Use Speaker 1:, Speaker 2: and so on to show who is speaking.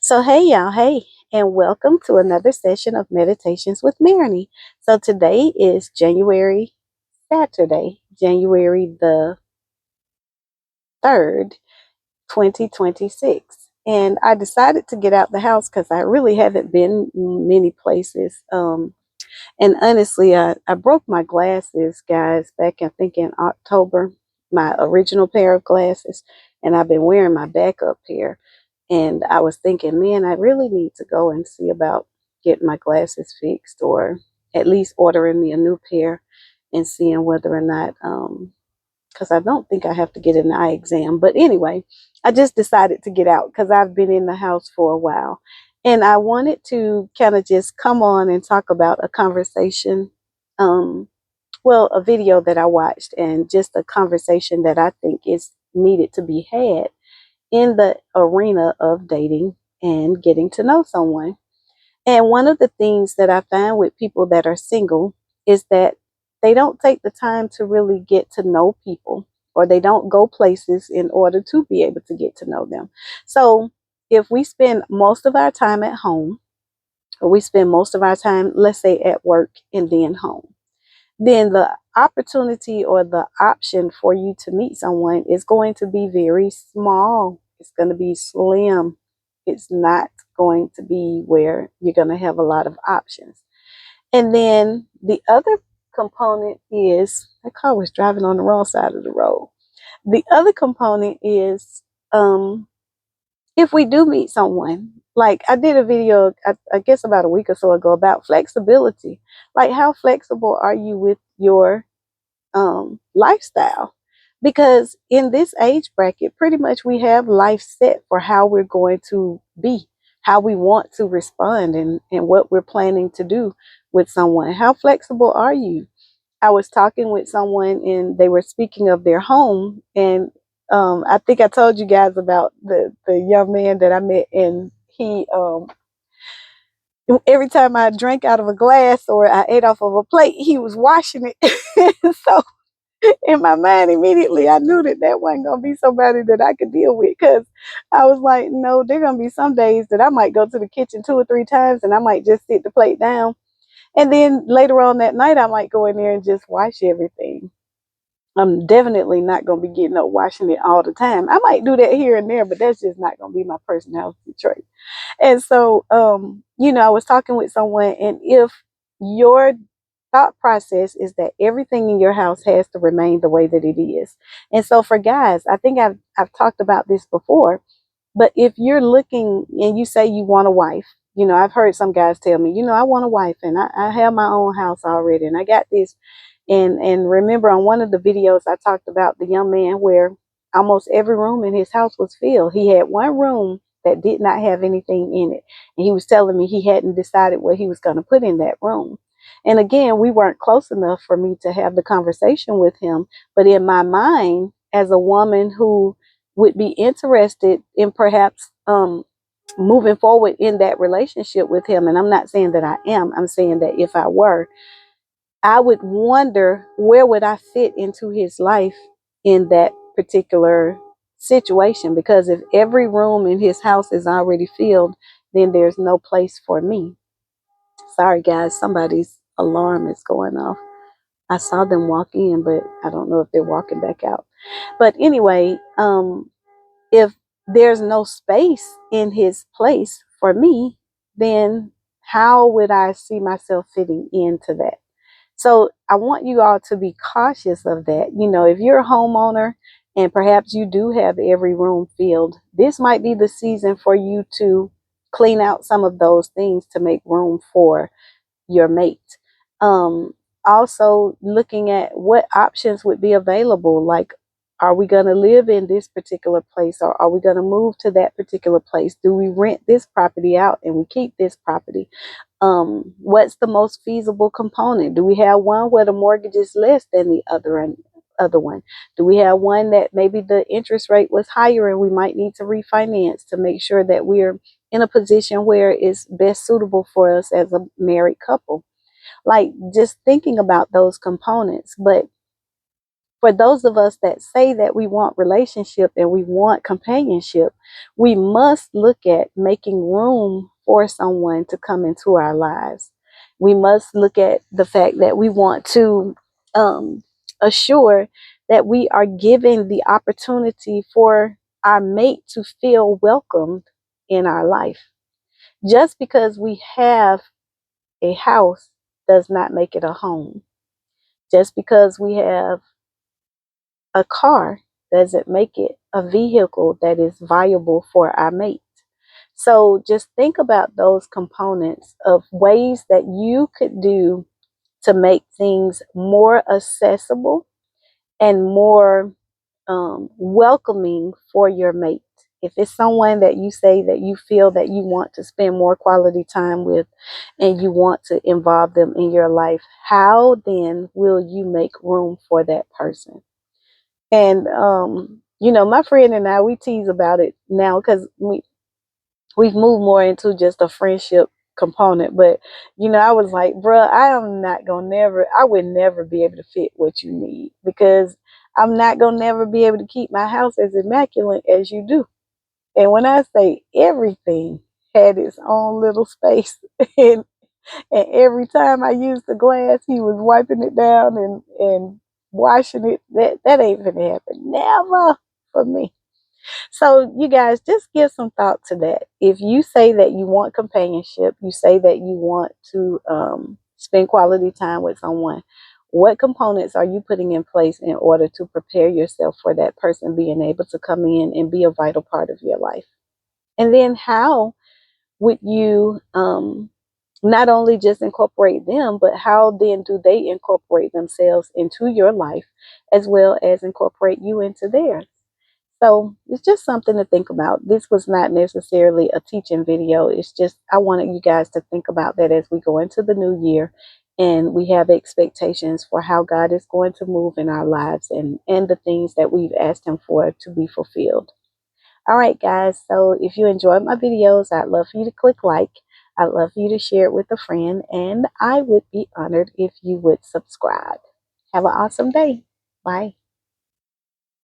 Speaker 1: So, hey, y'all, hey, and welcome to another session of Meditations with Marigny. So, today is Saturday, January the 3rd, 2026. And I decided to get out the house because I really haven't been many places. And honestly, I broke my glasses, guys, back I think in October, my original pair of glasses, and I've been wearing my backup pair. And I was thinking, man, I really need to go and see about getting my glasses fixed or at least ordering me a new pair and seeing whether or not, because I don't think I have to get an eye exam. But anyway, I just decided to get out because I've been in the house for a while. And I wanted to kind of just come on and talk about a conversation, um, a video that I watched and just a conversation that I think is needed to be had in the arena of dating and getting to know someone. And one of the things that I find with people that are single is that they don't take the time to really get to know people, or they don't go places in order to be able to get to know them. So if we spend most of our time at home, or we spend most of our time, let's say, at work and then home, then the opportunity or the option for you to meet someone is going to be very small. It's going to be slim. It's not going to be where you're going to have a lot of options. And then the other component is that car was driving on the wrong side of the road. The other component is if we do meet someone, like I did a video, I guess about a week or so ago, about flexibility. Like, how flexible are you with your lifestyle? Because in this age bracket, pretty much we have life set for how we're going to be, how we want to respond, and what we're planning to do with someone. How flexible are you? I was talking with someone and they were speaking of their home, and I think I told you guys about the young man that I met, and he every time I drank out of a glass or I ate off of a plate, he was washing it. So in my mind, immediately I knew that that wasn't gonna be somebody that I could deal with, because I was like, no, there are gonna be some days that I might go to the kitchen 2 or 3 times and I might just sit the plate down, and then later on that night I might go in there and just wash everything. I'm definitely not going to be getting up washing it all the time. I might do that here and there, but that's just not going to be my personality trait. And so, I was talking with someone, and if your thought process is that everything in your house has to remain the way that it is. And so for guys, I think I've talked about this before, but if you're looking and you say you want a wife, I've heard some guys tell me, I want a wife, and I have my own house already, and I got this. And remember, on one of the videos I talked about the young man where almost every room in his house was filled. He had one room that did not have anything in it. And he was telling me he hadn't decided what he was going to put in that room. And again, we weren't close enough for me to have the conversation with him. But in my mind, as a woman who would be interested in perhaps moving forward in that relationship with him, and I'm not saying that I am, I'm saying that if I were, I would wonder, where would I fit into his life in that particular situation? Because if every room in his house is already filled, then there's no place for me. Sorry, guys, somebody's alarm is going off. I saw them walk in, but I don't know if they're walking back out. But anyway, if there's no space in his place for me, then how would I see myself fitting into that? So I want you all to be cautious of that. If you're a homeowner and perhaps you do have every room filled, this might be the season for you to clean out some of those things to make room for your mate. Um, Also, looking at what options would be available. Like, are we going to live in this particular place, or are we going to move to that particular place? Do we rent this property out and we keep this property? What's the most feasible component? Do we have one where the mortgage is less than the other one? Do we have one that maybe the interest rate was higher and we might need to refinance to make sure that we're in a position where it's best suitable for us as a married couple? Like, just thinking about those components. But for those of us that say that we want relationship and we want companionship, we must look at making room for someone to come into our lives. We must look at the fact that we want to assure that we are given the opportunity for our mate to feel welcomed in our life. Just because we have a house does not make it a home. Just because we have a car doesn't make it a vehicle that is viable for our mate. So just think about those components of ways that you could do to make things more accessible and more welcoming for your mate. If it's someone that you say that you feel that you want to spend more quality time with and you want to involve them in your life, how then will you make room for that person? And my friend and I, we tease about it now because we've moved more into just a friendship component. But I was like, bruh, I would never be able to fit what you need, because I'm not gonna never be able to keep my house as immaculate as you do. And when I say everything had its own little space, and every time I used the glass, he was wiping it down and washing it. That ain't gonna happen. Never for me. So you guys just give some thought to that. If you say that you want companionship, you say that you want to spend quality time with someone, what components are you putting in place in order to prepare yourself for that person being able to come in and be a vital part of your life? And then how would you not only just incorporate them, but how then do they incorporate themselves into your life as well as incorporate you into theirs? So it's just something to think about. This was not necessarily a teaching video. It's just I wanted you guys to think about that as we go into the new year and we have expectations for how God is going to move in our lives and the things that we've asked Him for to be fulfilled. All right, guys. So if you enjoyed my videos, I'd love for you to click like. I'd love for you to share it with a friend. And I would be honored if you would subscribe. Have an awesome day. Bye.